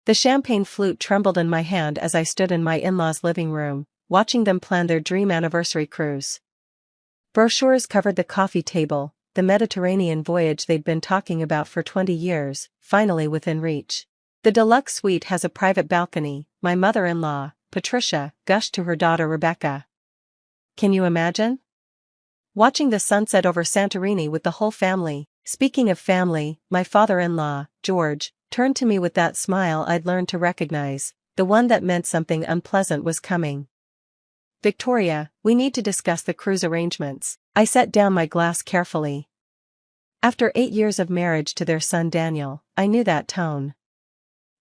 The champagne flute trembled in my hand as I stood in my in-laws' living room, watching them plan their dream anniversary cruise. Brochures covered the coffee table, the Mediterranean voyage they'd been talking about for 20 years, finally within reach. The Deluxe Suite has a private balcony, my mother-in-law, Patricia, gushed to her daughter Rebecca. Can you imagine? Watching the sunset over Santorini with the whole family. Speaking of family, my father-in-law, George, turned to me with that smile I'd learned to recognize, the one that meant something unpleasant was coming. Victoria, we need to discuss the cruise arrangements. I set down my glass carefully. After 8 years of marriage to their son Daniel, I knew that tone.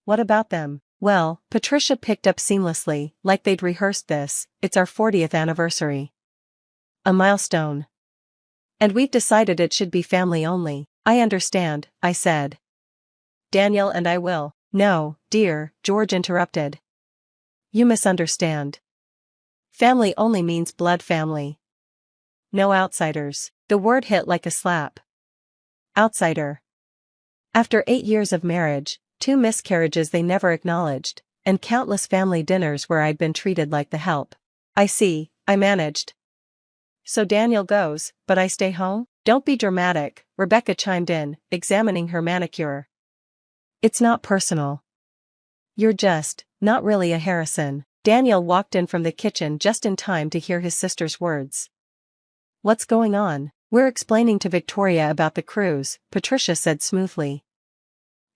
What about them? Well, Patricia picked up seamlessly, like they'd rehearsed this, it's our 40th anniversary. A milestone. And we've decided it should be family only. I understand, I said. Daniel and I will. No, dear, George interrupted. You misunderstand. Family only means blood family. No outsiders. The word hit like a slap. Outsider. After 8 years of marriage, 2 miscarriages they never acknowledged, and countless family dinners where I'd been treated like the help. I see, I managed. So Daniel goes, but I stay home? Don't be dramatic, Rebecca chimed in, examining her manicure. It's not personal. You're just, not really a Harrison. Daniel walked in from the kitchen just in time to hear his sister's words. What's going on? We're explaining to Victoria about the cruise, Patricia said smoothly.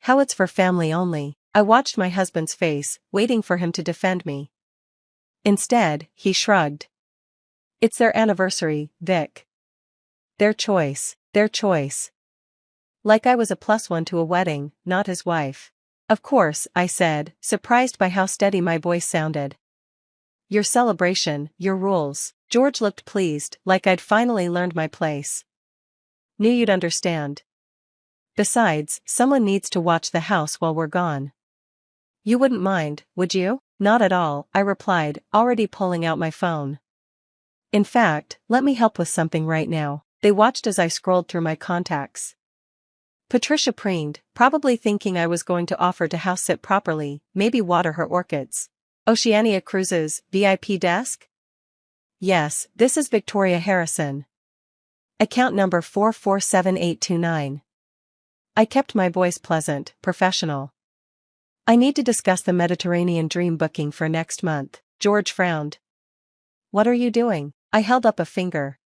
How it's for family only. I watched my husband's face, waiting for him to defend me. Instead, he shrugged. It's their anniversary, Vic. Their choice, their choice. Like I was a +1 to a wedding, not his wife. Of course, I said, surprised by how steady my voice sounded. Your celebration, your rules. George looked pleased, like I'd finally learned my place. Knew you'd understand. Besides, someone needs to watch the house while we're gone. You wouldn't mind, would you? Not at all, I replied, already pulling out my phone. In fact, let me help with something right now. They watched as I scrolled through my contacts. Patricia preened, probably thinking I was going to offer to house sit properly, maybe water her orchids. Oceania Cruises, VIP desk? Yes, this is Victoria Harrison. Account number 447829. I kept my voice pleasant, professional. I need to discuss the Mediterranean dream booking for next month. George frowned. What are you doing? I held up a finger.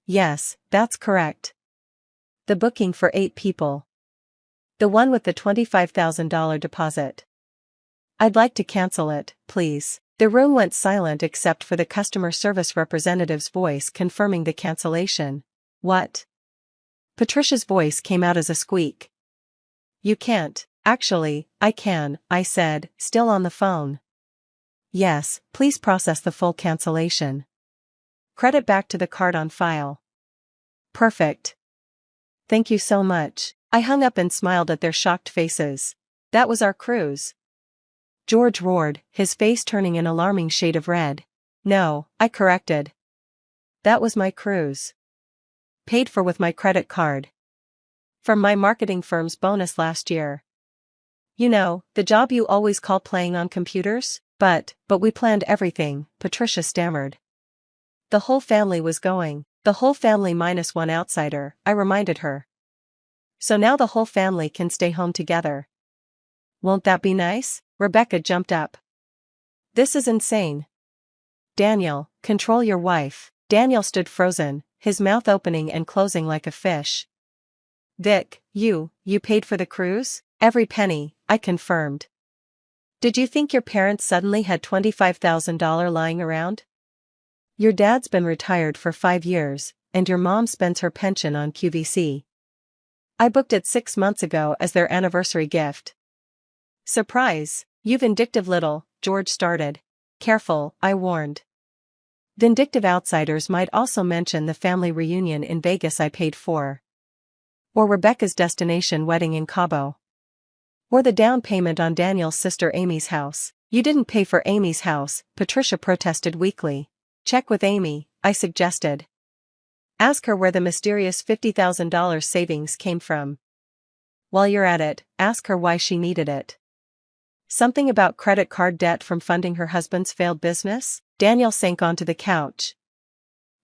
Yes, that's correct. The booking for 8 people. The one with the $25,000 deposit. I'd like to cancel it, please. The room went silent except for the customer service representative's voice confirming the cancellation. What? Patricia's voice came out as a squeak. You can't. Actually, I can, I said, still on the phone. Yes, please process the full cancellation. Credit back to the card on file. Perfect. Thank you so much. I hung up and smiled at their shocked faces. That was our cruise. George roared, his face turning an alarming shade of red. No, I corrected. That was my cruise. Paid for with my credit card. From my marketing firm's bonus last year. You know, the job you always call playing on computers? But we planned everything, Patricia stammered. The whole family was going. The whole family minus one outsider, I reminded her. So now the whole family can stay home together. Won't that be nice? Rebecca jumped up. This is insane. Daniel, control your wife. Daniel stood frozen, his mouth opening and closing like a fish. Vic, you paid for the cruise? Every penny, I confirmed. Did you think your parents suddenly had $25,000 lying around? Your dad's been retired for 5 years, and your mom spends her pension on QVC. I booked it 6 months ago as their anniversary gift. Surprise, you vindictive little, George started. Careful, I warned. Vindictive outsiders might also mention the family reunion in Vegas I paid for. Or Rebecca's destination wedding in Cabo. Or the down payment on Daniel's sister Amy's house. You didn't pay for Amy's house, Patricia protested weakly. Check with Amy, I suggested. Ask her where the mysterious $50,000 savings came from. While you're at it, ask her why she needed it. Something about credit card debt from funding her husband's failed business? Daniel sank onto the couch.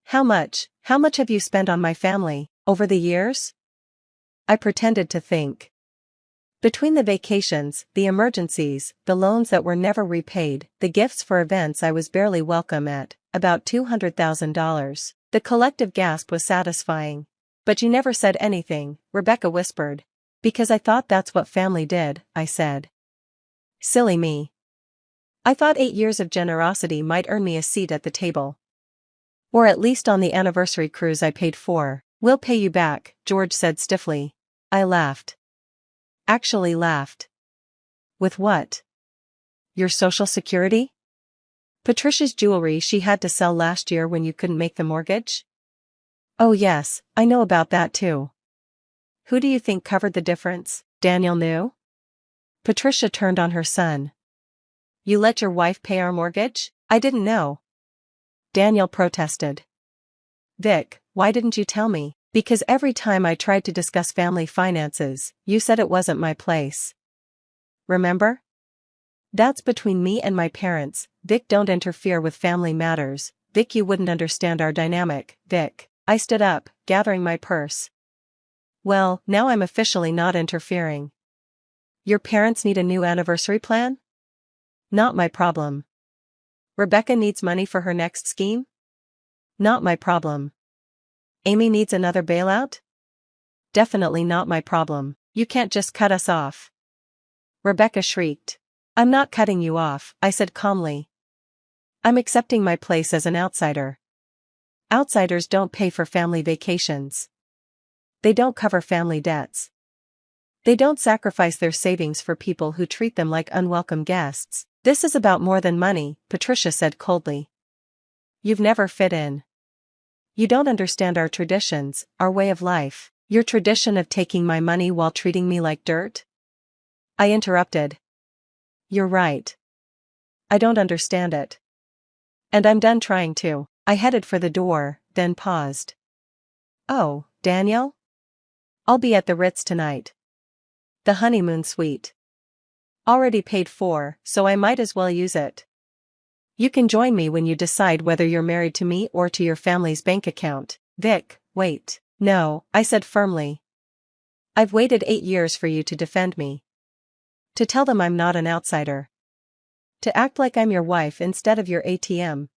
How much have you spent on my family, over the years? I pretended to think. Between the vacations, the emergencies, the loans that were never repaid, the gifts for events I was barely welcome at, about $200,000. The collective gasp was satisfying. But you never said anything, Rebecca whispered. Because I thought that's what family did, I said. Silly me. I thought 8 years of generosity might earn me a seat at the table. Or at least on the anniversary cruise I paid for. We'll pay you back, George said stiffly. I laughed. Actually laughed. With what? Your Social Security? Patricia's jewelry she had to sell last year when you couldn't make the mortgage? Oh yes, I know about that too. Who do you think covered the difference? Daniel knew? Patricia turned on her son. You let your wife pay our mortgage? I didn't know. Daniel protested. Vic, why didn't you tell me? Because every time I tried to discuss family finances, you said it wasn't my place. Remember? That's between me and my parents, Vic. Don't interfere with family matters, Vic. You wouldn't understand our dynamic, Vic. I stood up, gathering my purse. Well, now I'm officially not interfering. Your parents need a new anniversary plan? Not my problem. Rebecca needs money for her next scheme? Not my problem. Amy needs another bailout? Definitely not my problem. You can't just cut us off. Rebecca shrieked. I'm not cutting you off, I said calmly. I'm accepting my place as an outsider. Outsiders don't pay for family vacations. They don't cover family debts. They don't sacrifice their savings for people who treat them like unwelcome guests. This is about more than money, Patricia said coldly. You've never fit in. You don't understand our traditions, our way of life, your tradition of taking my money while treating me like dirt. I interrupted. You're right. I don't understand it. And I'm done trying to. I headed for the door, then paused. Oh, Daniel? I'll be at the Ritz tonight. The honeymoon suite. Already paid for, so I might as well use it. You can join me when you decide whether you're married to me or to your family's bank account. Vic, wait. No, I said firmly. I've waited 8 years for you to defend me. To tell them I'm not an outsider. To act like I'm your wife instead of your ATM.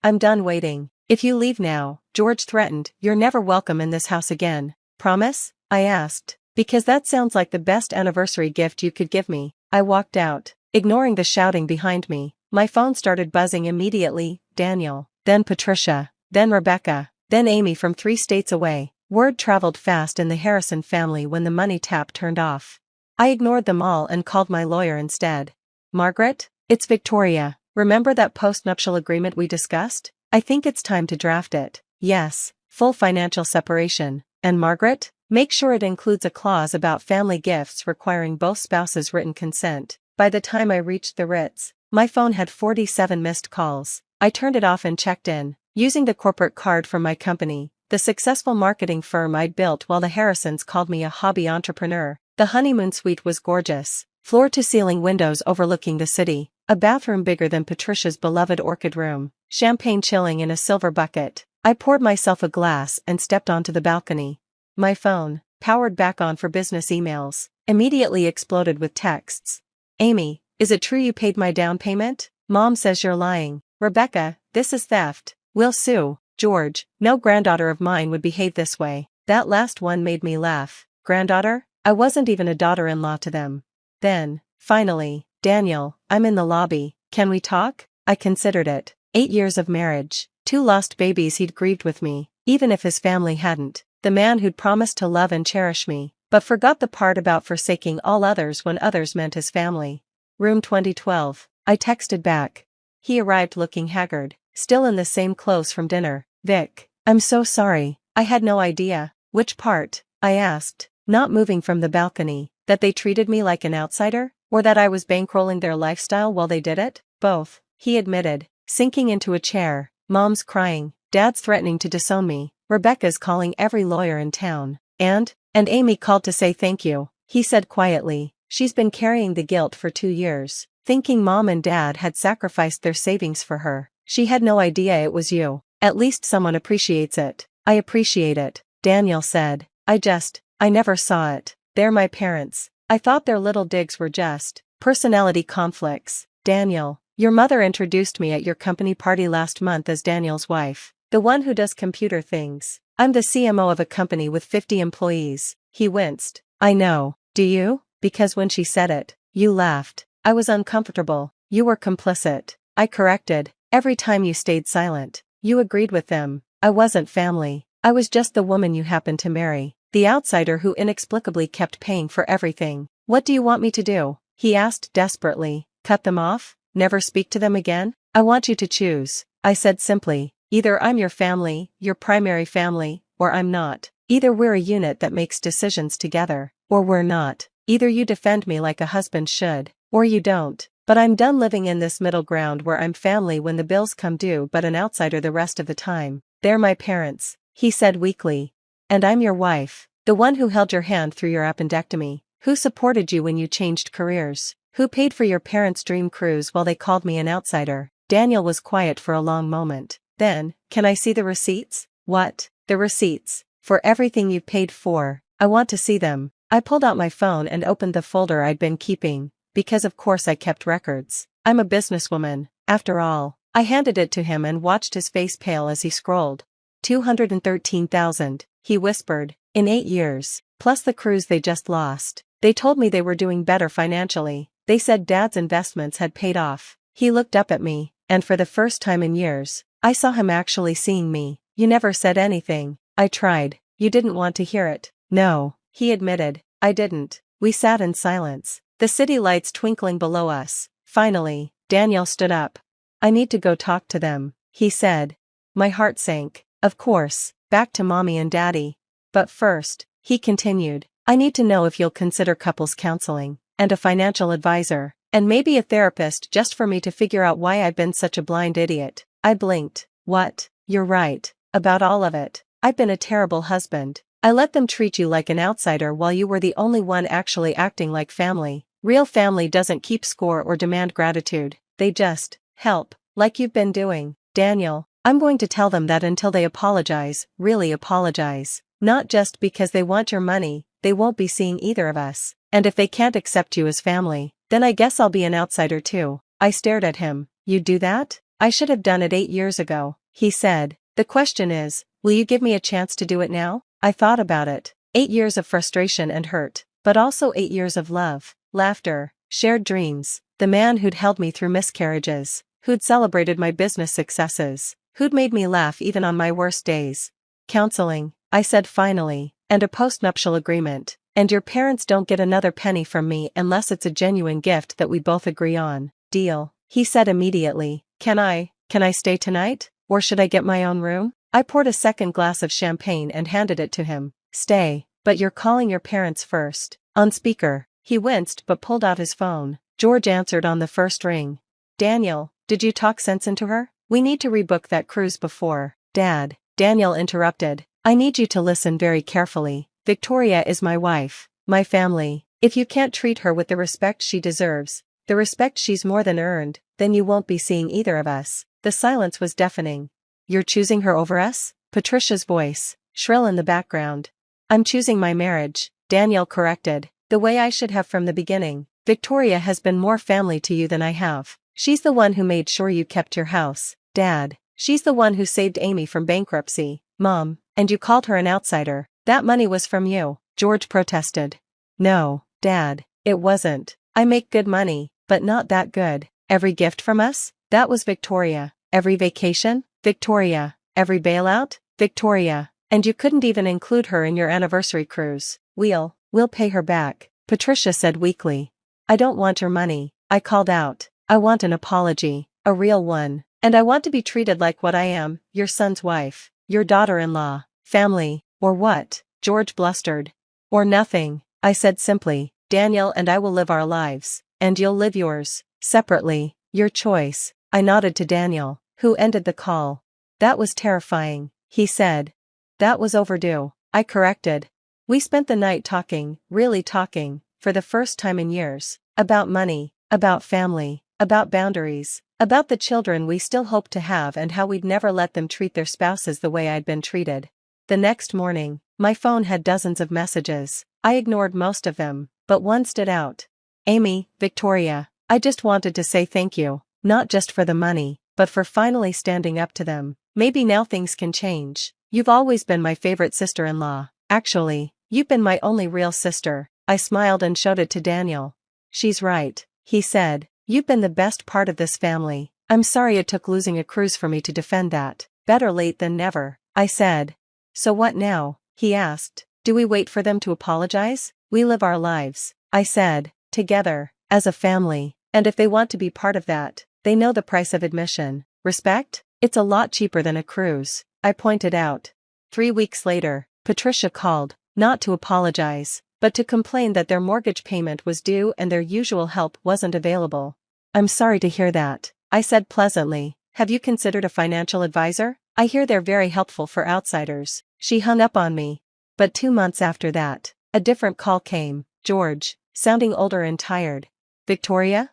I'm done waiting. If you leave now, George threatened, you're never welcome in this house again. Promise? I asked. Because that sounds like the best anniversary gift you could give me. I walked out, ignoring the shouting behind me. My phone started buzzing immediately. Daniel, then Patricia, then Rebecca, then Amy from 3 states away. Word traveled fast in the Harrison family when the money tap turned off. I ignored them all and called my lawyer instead. Margaret, it's Victoria. Remember that post-nuptial agreement we discussed? I think it's time to draft it. Yes, full financial separation. And Margaret? Make sure it includes a clause about family gifts requiring both spouses' written consent. By the time I reached the Ritz, my phone had 47 missed calls. I turned it off and checked in, using the corporate card from my company, the successful marketing firm I'd built while the Harrisons called me a hobby entrepreneur. The honeymoon suite was gorgeous, floor-to-ceiling windows overlooking the city, a bathroom bigger than Patricia's beloved orchid room, champagne chilling in a silver bucket. I poured myself a glass and stepped onto the balcony. My phone, powered back on for business emails, immediately exploded with texts. Amy, is it true you paid my down payment? Mom says you're lying. Rebecca, this is theft. We'll sue. George, no granddaughter of mine would behave this way. That last one made me laugh. Granddaughter? I wasn't even a daughter-in-law to them. Then, finally, Daniel, I'm in the lobby. Can we talk? I considered it. 8 years of marriage, 2 lost babies he'd grieved with me, even if his family hadn't. The man who'd promised to love and cherish me, but forgot the part about forsaking all others when others meant his family. Room 2012. I texted back. He arrived looking haggard, still in the same clothes from dinner. Vic, I'm so sorry, I had no idea. Which part? I asked, not moving from the balcony. That they treated me like an outsider? Or that I was bankrolling their lifestyle while they did it? Both, he admitted, sinking into a chair. Mom's crying, Dad's threatening to disown me. Rebecca's calling every lawyer in town. And Amy called to say thank you, he said quietly. She's been carrying the guilt for 2 years, thinking mom and dad had sacrificed their savings for her. She had no idea it was you. At least someone appreciates it. I appreciate it, Daniel said. I never saw it. They're my parents. I thought their little digs were just personality conflicts. Daniel, your mother introduced me at your company party last month as Daniel's wife. The one who does computer things. I'm the CMO of a company with 50 employees. He winced. I know. Do you? Because when she said it, you laughed. I was uncomfortable. You were complicit. I corrected. Every time you stayed silent, you agreed with them. I wasn't family. I was just the woman you happened to marry. The outsider who inexplicably kept paying for everything. What do you want me to do? He asked desperately. Cut them off? Never speak to them again? I want you to choose. I said simply. Either I'm your family, your primary family, or I'm not. Either we're a unit that makes decisions together, or we're not. Either you defend me like a husband should, or you don't. But I'm done living in this middle ground where I'm family when the bills come due but an outsider the rest of the time. They're my parents, he said weakly. And I'm your wife, the one who held your hand through your appendectomy, who supported you when you changed careers, who paid for your parents' dream cruise while they called me an outsider. Daniel was quiet for a long moment. Then, can I see the receipts? What? The receipts? For everything you paid for. I want to see them. I pulled out my phone and opened the folder I'd been keeping, because of course I kept records. I'm a businesswoman, after all. I handed it to him and watched his face pale as he scrolled. 213,000, he whispered, in 8 years, plus the cruise they just lost. They told me they were doing better financially. They said Dad's investments had paid off. He looked up at me, and for the first time in years, I saw him actually seeing me. You never said anything. I tried. You didn't want to hear it. No, he admitted. I didn't. We sat in silence, the city lights twinkling below us. Finally, Daniel stood up. I need to go talk to them, he said. My heart sank. Of course, back to mommy and daddy. But first, he continued, I need to know if you'll consider couples counseling, and a financial advisor, and maybe a therapist just for me to figure out why I've been such a blind idiot. I blinked. What? You're right. About all of it. I've been a terrible husband. I let them treat you like an outsider while you were the only one actually acting like family. Real family doesn't keep score or demand gratitude. They just help, like you've been doing. Daniel, I'm going to tell them that until they apologize, really apologize. Not just because they want your money, they won't be seeing either of us. And if they can't accept you as family, then I guess I'll be an outsider too. I stared at him. You'd do that? I should have done it 8 years ago, he said. The question is, will you give me a chance to do it now? I thought about it. 8 years of frustration and hurt, but also 8 years of love, laughter, shared dreams. The man who'd held me through miscarriages, who'd celebrated my business successes, who'd made me laugh even on my worst days. Counseling, I said finally, and a postnuptial agreement, and your parents don't get another penny from me unless it's a genuine gift that we both agree on. Deal, he said immediately. Can I stay tonight? Or should I get my own room? I poured a second glass of champagne and handed it to him. Stay, but you're calling your parents first. On speaker, he winced but pulled out his phone. George answered on the first ring. Daniel, did you talk sense into her? We need to rebook that cruise before. Dad, Daniel interrupted. I need you to listen very carefully. Victoria is my wife, my family. If you can't treat her with the respect she deserves, the respect she's more than earned, then you won't be seeing either of us. The silence was deafening. You're choosing her over us? Patricia's voice, shrill in the background. I'm choosing my marriage, Daniel corrected, the way I should have from the beginning. Victoria has been more family to you than I have. She's the one who made sure you kept your house, Dad. She's the one who saved Amy from bankruptcy, Mom, and you called her an outsider. That money was from you, George protested. No, Dad, it wasn't. I make good money, but not that good. Every gift from us? That was Victoria. Every vacation? Victoria. Every bailout? Victoria. And you couldn't even include her in your anniversary cruise. We'll pay her back, Patricia said weakly. I don't want your money, I called out. I want an apology, a real one. And I want to be treated like what I am, your son's wife, your daughter-in-law, family, or what? George blustered. Or nothing, I said simply. Daniel and I will live our lives, and you'll live yours, separately, your choice. I nodded to Daniel, who ended the call. That was terrifying, he said. That was overdue, I corrected. We spent the night talking, really talking, for the first time in years. About money, about family, about boundaries, about the children we still hoped to have and how we'd never let them treat their spouses the way I'd been treated. The next morning, my phone had dozens of messages. I ignored most of them, but one stood out. Amy, Victoria, I just wanted to say thank you, not just for the money, but for finally standing up to them. Maybe now things can change. You've always been my favorite sister-in-law. Actually, you've been my only real sister. I smiled and showed it to Daniel. She's right, he said. You've been the best part of this family. I'm sorry it took losing a cruise for me to defend that. Better late than never, I said. So what now? He asked. Do we wait for them to apologize? We live our lives, I said, together, as a family, and if they want to be part of that, they know the price of admission. Respect? It's a lot cheaper than a cruise, I pointed out. 3 weeks later, Patricia called, not to apologize, but to complain that their mortgage payment was due and their usual help wasn't available. I'm sorry to hear that, I said pleasantly. Have you considered a financial advisor? I hear they're very helpful for outsiders. She hung up on me. But 2 months after that, a different call came. George, sounding older and tired. Victoria,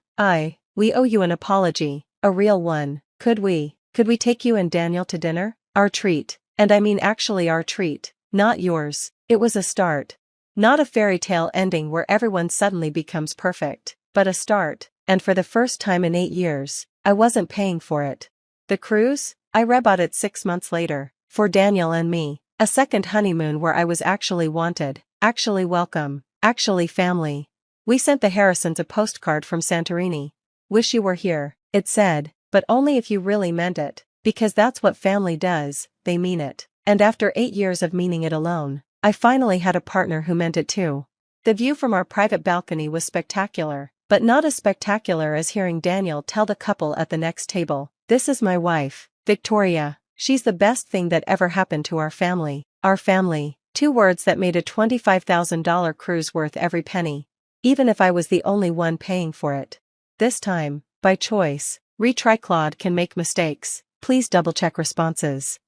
we owe you an apology, a real one. Could we take you and Daniel to dinner? Our treat, and I mean actually our treat, not yours. It was a start. Not a fairy tale ending where everyone suddenly becomes perfect, but a start, and for the first time in 8 years, I wasn't paying for it. The cruise? I rebought it 6 months later, for Daniel and me. A second honeymoon where I was actually wanted, actually welcome, actually family. We sent the Harrisons a postcard from Santorini. Wish you were here, it said, but only if you really meant it, because that's what family does, they mean it. And after 8 years of meaning it alone, I finally had a partner who meant it too. The view from our private balcony was spectacular, but not as spectacular as hearing Daniel tell the couple at the next table, "This is my wife, Victoria. She's the best thing that ever happened to our family." Our family, 2 words that made a $25,000 cruise worth every penny. Even if I was the only one paying for it. This time, by choice. Retry. Claude can make mistakes. Please double-check responses.